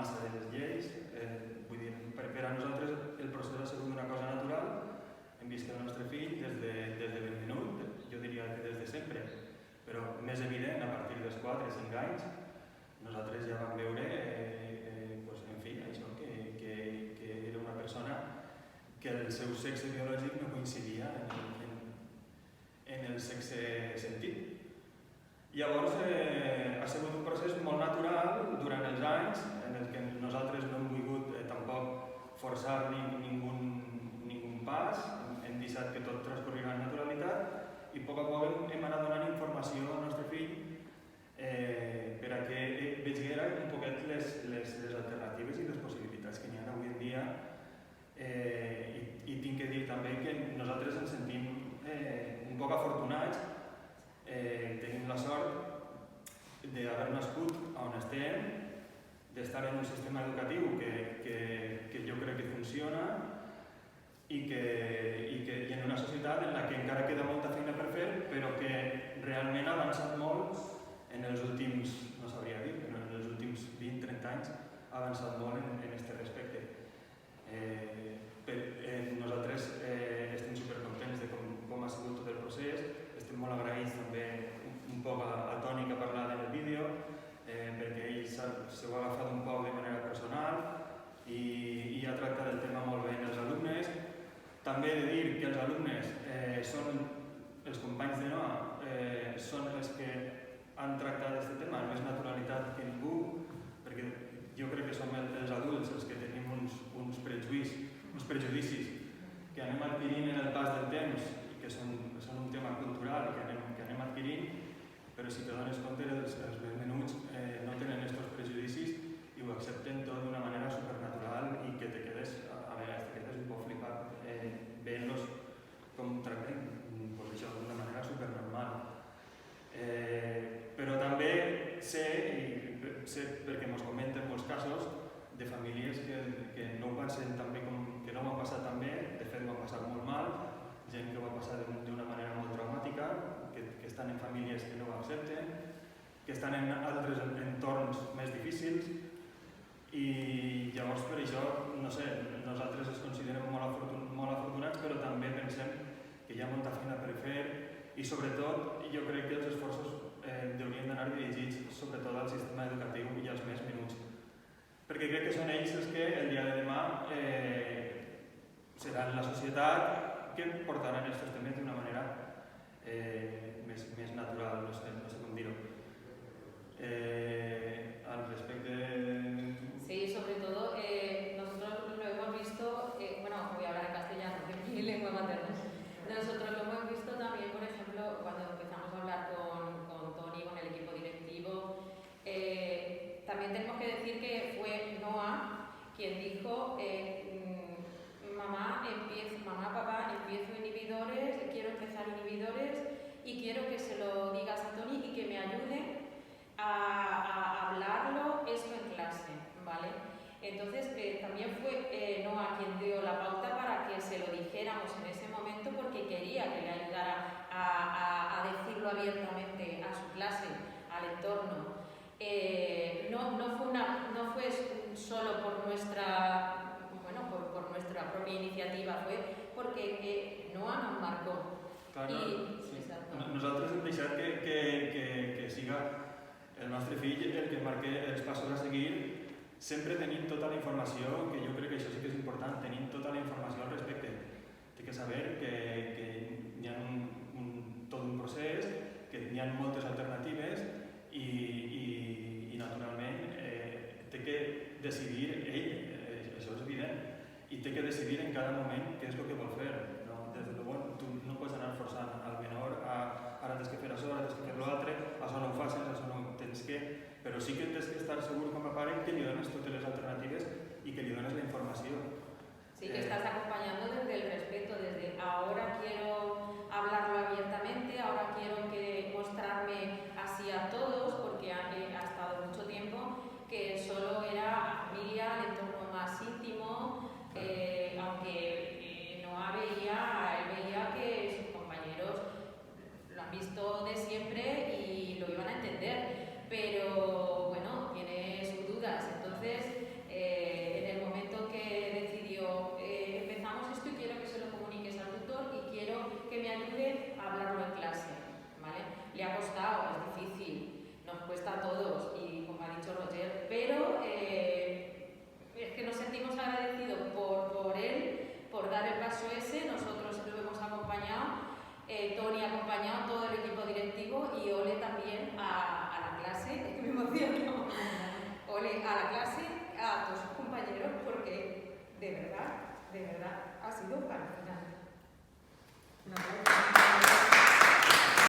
massa de les lleis. Vull dir, per a nosaltres el procés ha sigut una cosa natural. Hem vist el nostre fill des de ben menut, jo diria que des de sempre, però més evident a partir dels 4 o 5 anys. Nosaltres ja vam veure, en fi, això, que era una persona que el seu sexe biològic no coincidia en el sexe sentit. Llavors ha sigut un procés molt natural durant els anys en el que nosaltres no hem volgut tampoc forçar ningú pas, hem deixat que tot transcorria amb naturalitat i a poc a poc hem anat donant informació al nostre fill per a que vegera un poquet les alternatives i les possibilitats que n'hi ha avui en dia. I tinc que dir també que nosaltres ens sentim un poc afortunats. Tenim la sort d'haver nascut on estem, d'estar en un sistema educatiu que jo crec que funciona i en una societat en la que encara queda molta feina per fer, però que realment ha avançat molt en els últims, no sabria dir, però en els últims 20-30 anys ha avançat molt en aquest respecte. Nosaltres estem supercontents de com ha sigut tot el procés, estem molt agraïts també un poc a Toni que ha parlat en el vídeo, perquè ell s'ho ha agafat un poc de manera personal i ha tractat el tema molt bé en els alumnes. També he de dir que els alumnes són els companys de NOA, són els que han tractat aquest tema amb més naturalitat que ningú, perquè jo crec que som els adults els que tenim uns prejudicis que anem adquirint en el pas del temps i que són un tema cultural que anem adquirint, però si te dones compte els ben menuts no tenen aquests prejudicis i ho accepten tot d'una manera supernatural i que te quedes, a vegades te quedes un poc flipat veient-los com tracten això d'una manera supernormal. Però també sé perquè ens comenten molts casos de famílies que no ho passen tan bé, que no ho han passat tan bé, de fet ho han passat molt mal, gent que ho ha passat d'una manera molt traumàtica, que estan en famílies que no ho accepten, que estan en altres entorns més difícils i llavors per això, no sé, nosaltres ens considerem molt afortunats, però també pensem que hi ha molta feina per fer i sobretot jo crec que els esforços haurien d'anar dirigits sobretot al sistema educatiu i als més menuts, perquè crec que són ells els que el dia de demà seran la societat que portaran aquests temes d'una manera més natural, no sé com dir-ho. Al respecte... Sí, sobre todo nosotros lo hemos visto, bueno, voy a hablar en castellano, que es mi lengua materna. Nosotros lo hemos visto también, por ejemplo, cuando empezamos a hablar con Toni, con el equipo directivo. También tenemos que decir que fue Noah quien dijo, mamá, papá, empiezo inhibidores, quiero empezar inhibidores y quiero que se lo digas a Toni y que me ayude a hablarlo eso en clase, ¿vale? Entonces también fue Noah quien dio la pauta para que se lo dijéramos en ese momento porque quería que le ayudara a decirlo abiertamente a su clase, al entorno. No fue solo por nuestra propia iniciativa, fue porque Noah nos marcó. Claro, sí. Nosaltres hem deixat que siga el nostre fill el que marqui els passos a seguir, sempre tenint tota la informació, que jo crec que això sí que és important, tenint tota la informació al respecte. Té que saber que hi ha tot un procés, que hi ha moltes alternatives i naturalment té que decidir ell, això és evident, i té que decidir en cada moment què és el que vol fer. Des de llavors tu no pots anar forçant al menor ara tens que fer això, ara tens que fer l'altre, això no ho facis, això no tens que... Però sí que tens que estar segur com a pare que li dones totes les alternatives i que li dones la informació. Sí, que estás acompañando desde el respeto, desde ahora quiero emociono. Ole, a la clase, a todos sus compañeros, porque de verdad, ha sido fascinante.